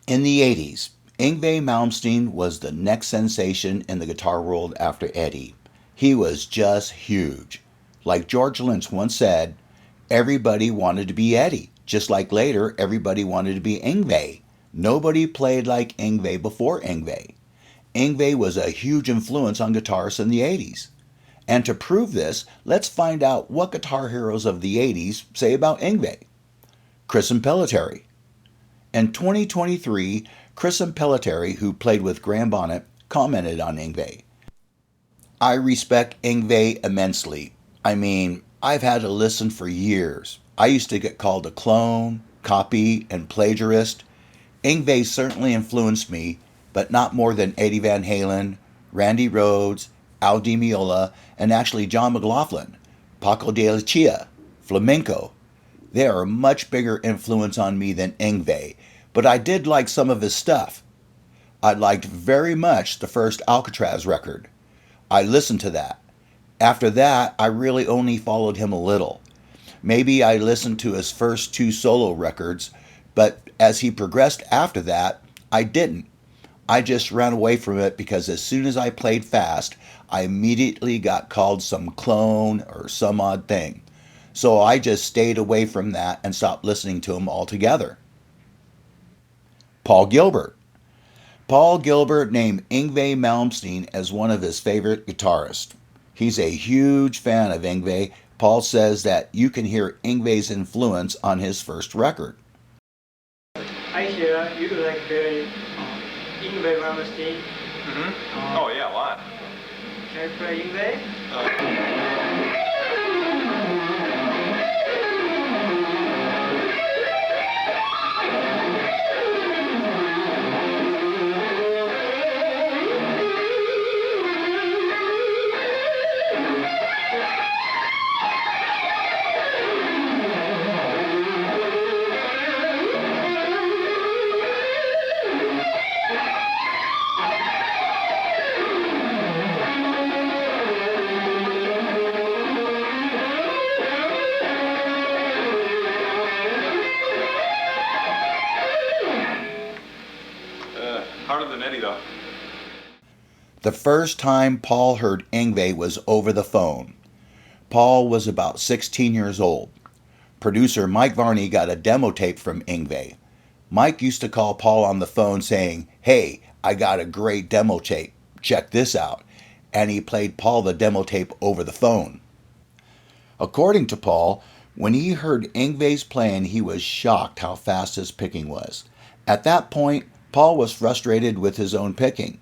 In the 80s, Yngwie Malmsteen was the next sensation in the guitar world after Eddie. He was just huge. Like George Lynch once said, everybody wanted to be Eddie, just like later everybody wanted to be Yngwie. Nobody played like Yngwie before Yngwie. Yngwie was a huge influence on guitarists in the 80s. And to prove this, let's find out what guitar heroes of the 80s say about Yngwie. Chris Impellitteri. In 2023, Chris Impellitteri, who played with Graham Bonnet, commented on Yngwie. I respect Yngwie immensely. I mean, I've had to listen for years. I used to get called a clone, copy, and plagiarist. Yngwie certainly influenced me, but not more than Eddie Van Halen, Randy Rhoads, Al Di Meola, and actually John McLaughlin, Paco de Lucia, Flamenco. They are a much bigger influence on me than Yngwie, but I did like some of his stuff. I liked very much the first Alcatrazz record. I listened to that. After that, I really only followed him a little. Maybe I listened to his first two solo records, but as he progressed after that, I didn't. I just ran away from it because as soon as I played fast, I immediately got called some clone or some odd thing. So I just stayed away from that and stopped listening to him altogether. Paul Gilbert. Paul Gilbert named Yngwie Malmsteen as one of his favorite guitarists. He's a huge fan of Yngwie. Paul says that you can hear Yngwie's influence on his first record. I hear you like very Yngwie Malmsteen. Oh yeah, a lot. Can you play Yngwie? Harder than Eddie though. The first time Paul heard Yngwie was over the phone. Paul was about 16 years old. Producer Mike Varney got a demo tape from Yngwie. Mike used to call Paul on the phone saying, "Hey, I got a great demo tape. Check this out." And he played Paul the demo tape over the phone. According to Paul, when he heard Yngwie's playing, he was shocked how fast his picking was. At that point, Paul was frustrated with his own picking.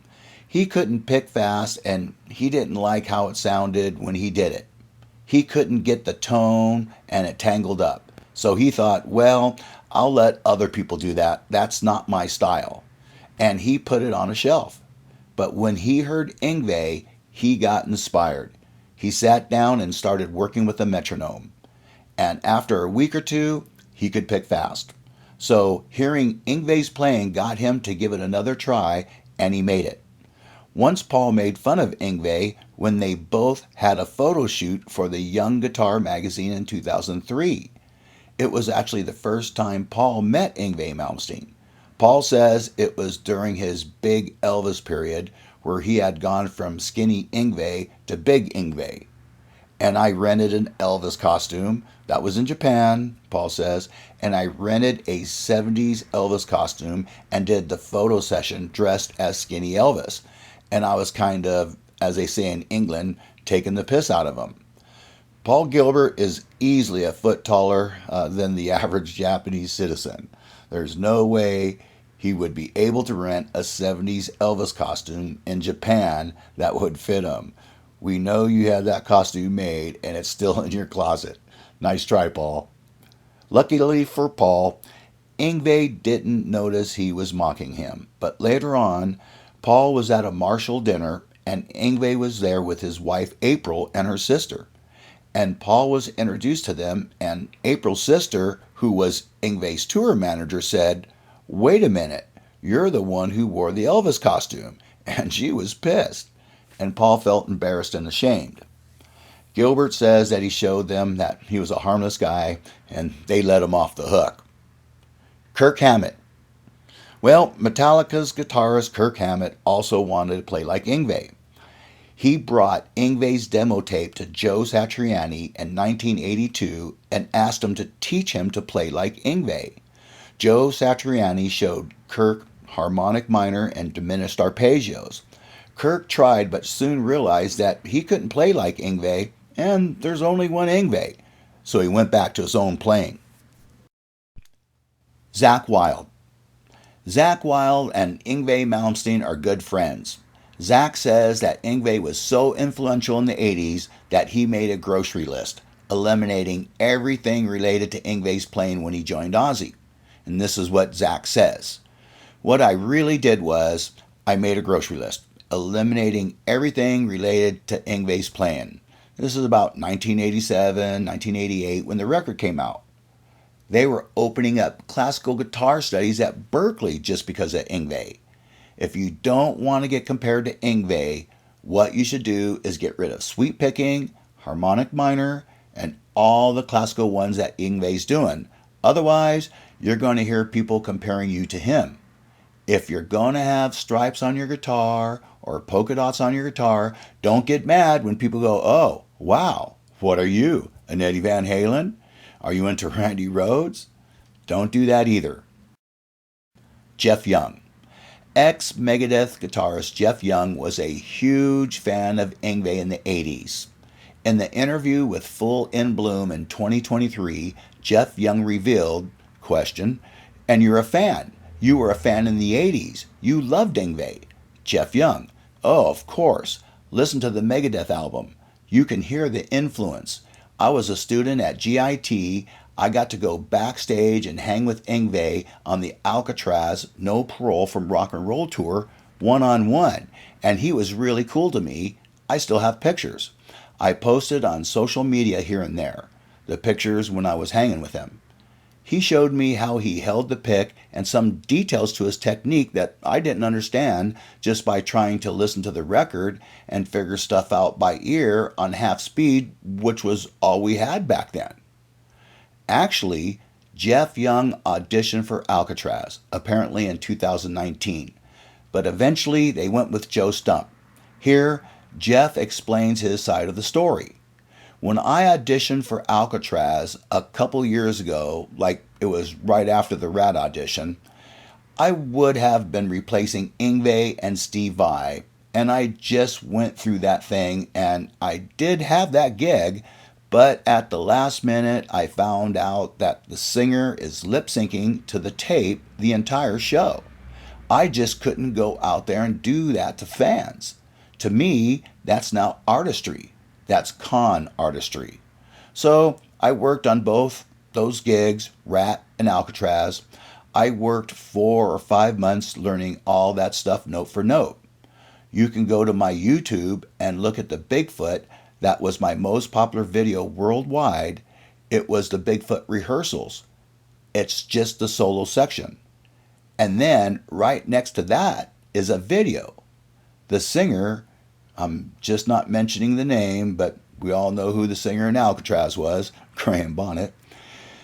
He couldn't pick fast and he didn't like how it sounded when he did it. He couldn't get the tone and it tangled up. So he thought, well, I'll let other people do that. That's not my style. And he put it on a shelf. But when he heard Yngwie, he got inspired. He sat down and started working with a metronome. And after a week or two, he could pick fast. So hearing Yngwie's playing got him to give it another try, and he made it. Once Paul made fun of Yngwie when they both had a photo shoot for the Young Guitar magazine in 2003. It was actually the first time Paul met Yngwie Malmsteen. Paul says it was during his big Elvis period where he had gone from skinny Yngwie to big Yngwie. And I rented an Elvis costume. That was in Japan, Paul says. And I rented a 70s Elvis costume and did the photo session dressed as skinny Elvis. And I was kind of, as they say in England, taking the piss out of him. Paul Gilbert is easily a foot taller than the average Japanese citizen. There's no way he would be able to rent a 70s Elvis costume in Japan that would fit him. We know you had that costume made and it's still in your closet. Nice try, Paul. Luckily for Paul, Yngwie didn't notice he was mocking him. But later on, Paul was at a Marshall dinner and Yngwie was there with his wife April and her sister. And Paul was introduced to them, and April's sister, who was Yngwie's tour manager, said, "Wait a minute, you're the one who wore the Elvis costume." And she was pissed. And Paul felt embarrassed and ashamed. Gilbert says that he showed them that he was a harmless guy, and they let him off the hook. Kirk Hammett. Well, Metallica's guitarist Kirk Hammett also wanted to play like Yngwie. He brought Yngwie's demo tape to Joe Satriani in 1982 and asked him to teach him to play like Yngwie. Joe Satriani showed Kirk harmonic minor and diminished arpeggios. Kirk tried but soon realized that he couldn't play like Yngwie, and there's only one Yngwie, so he went back to his own playing. Zakk Wylde. Zakk Wylde and Yngwie Malmsteen are good friends. Zakk says that Yngwie was so influential in the 80s that he made a grocery list, eliminating everything related to Yngwie's playing when he joined Ozzy. And this is what Zakk says. What I really did was, I made a grocery list, eliminating everything related to Yngwie's playing. This is about 1987, 1988, when the record came out. They were opening up classical guitar studies at Berklee just because of Yngwie. If you don't want to get compared to Yngwie, what you should do is get rid of sweep picking, harmonic minor, and all the classical ones that Yngwie's doing. Otherwise, you're going to hear people comparing you to him. If you're going to have stripes on your guitar or polka dots on your guitar, don't get mad when people go, "Oh, wow, what are you, an Eddie Van Halen? Are you into Randy Rhoads?" Don't do that either. Jeff Young. Ex-Megadeth guitarist Jeff Young was a huge fan of Yngwie in the 80s. In the interview with Full in Bloom in 2023, Jeff Young revealed, question, "And you're a fan. You were a fan in the 80s. You loved Yngwie." Jeff Young, "Oh, of course. Listen to the Megadeth album. You can hear the influence. I was a student at GIT. I got to go backstage and hang with Yngwie on the Alcatrazz No Parole from Rock and Roll tour one-on-one, and he was really cool to me. I still have pictures. I posted on social media here and there, the pictures when I was hanging with him. He showed me how he held the pick and some details to his technique that I didn't understand just by trying to listen to the record and figure stuff out by ear on half speed, which was all we had back then." Actually, Jeff Young auditioned for Alcatrazz, apparently in 2019, but eventually they went with Joe Stump. Here, Jeff explains his side of the story. "When I auditioned for Alcatrazz a couple years ago, like it was right after the Rat audition, I would have been replacing Yngwie and Steve Vai, and I just went through that thing, and I did have that gig, but at the last minute I found out that the singer is lip-syncing to the tape the entire show. I just couldn't go out there and do that to fans. To me, that's now artistry. That's con artistry. So I worked on both those gigs, Rat and Alcatrazz. I worked 4 or 5 months learning all that stuff note for note. You can go to my YouTube and look at the Bigfoot. That was my most popular video worldwide. It was the Bigfoot rehearsals. It's just the solo section. And then right next to that is a video. The singer, I'm just not mentioning the name, but we all know who the singer in Alcatrazz was, Graham Bonnet.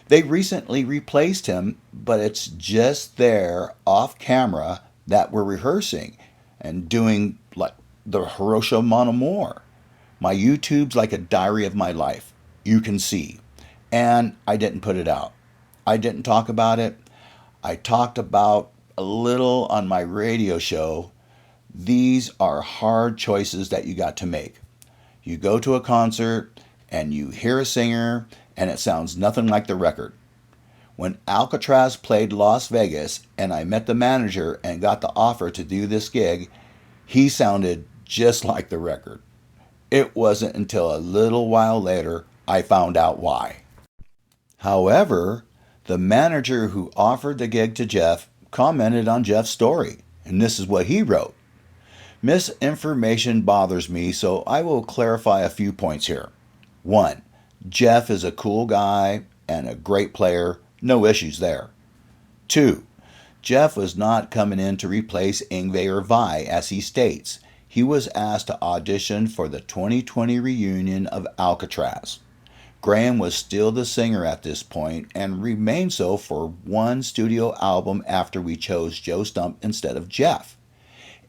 They recently replaced him, but it's just there off camera that we're rehearsing and doing like the Hiroshima Mon Amour. My YouTube's like a diary of my life. You can see. And I didn't put it out. I didn't talk about it. I talked about a little on my radio show. These are hard choices that you got to make. You go to a concert and you hear a singer and it sounds nothing like the record. When Alcatrazz played Las Vegas and I met the manager and got the offer to do this gig, he sounded just like the record. It wasn't until a little while later I found out why. However, the manager who offered the gig to Jeff commented on Jeff's story, and this is what he wrote. "Misinformation bothers me, so I will clarify a few points here. 1. Jeff is a cool guy and a great player, no issues there. 2. Jeff was not coming in to replace Yngwie or Vai, as he states. He was asked to audition for the 2020 reunion of Alcatrazz. Graham was still the singer at this point and remained so for one studio album after we chose Joe Stump instead of Jeff.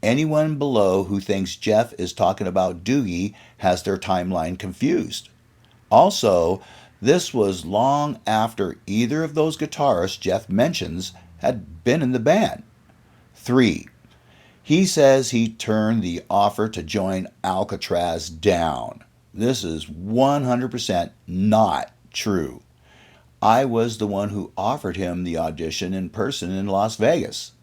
Anyone below who thinks Jeff is talking about Doogie has their timeline confused. Also, this was long after either of those guitarists Jeff mentions had been in the band. 3. He says he turned the offer to join Alcatrazz down. This is 100% not true. I was the one who offered him the audition in person in Las Vegas.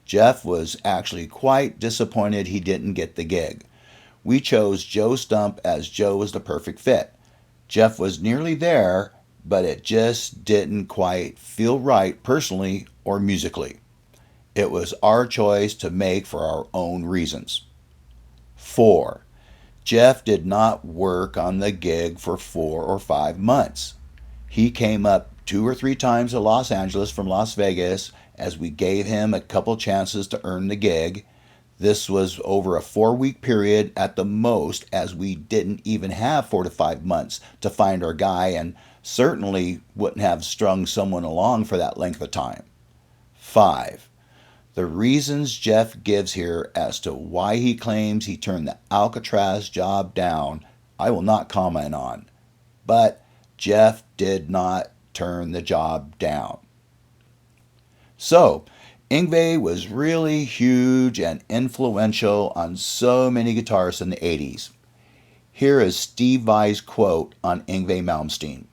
Jeff was actually quite disappointed he didn't get the gig. We chose Joe Stump as Joe was the perfect fit. Jeff was nearly there, but it just didn't quite feel right personally or musically. It was our choice to make for our own reasons. 4. Jeff did not work on the gig for 4 or 5 months. He came up 2 or 3 times to Los Angeles from Las Vegas as we gave him a couple chances to earn the gig. This was over a 4-week period at the most, as we didn't even have 4 to 5 months to find our guy and certainly wouldn't have strung someone along for that length of time. 5. The reasons Jeff gives here as to why he claims he turned the Alcatrazz job down, I will not comment on. But Jeff did not turn the job down. So, Yngwie was really huge and influential on so many guitarists in the 80s. Here is Steve Vai's quote on Yngwie Malmsteen.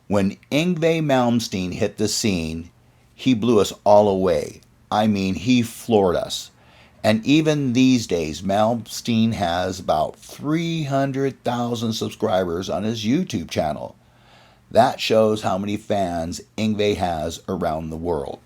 When Yngwie Malmsteen hit the scene, he blew us all away. I mean, he floored us. And even these days, Malmsteen has about 300,000 subscribers on his YouTube channel. That shows how many fans Yngwie has around the world.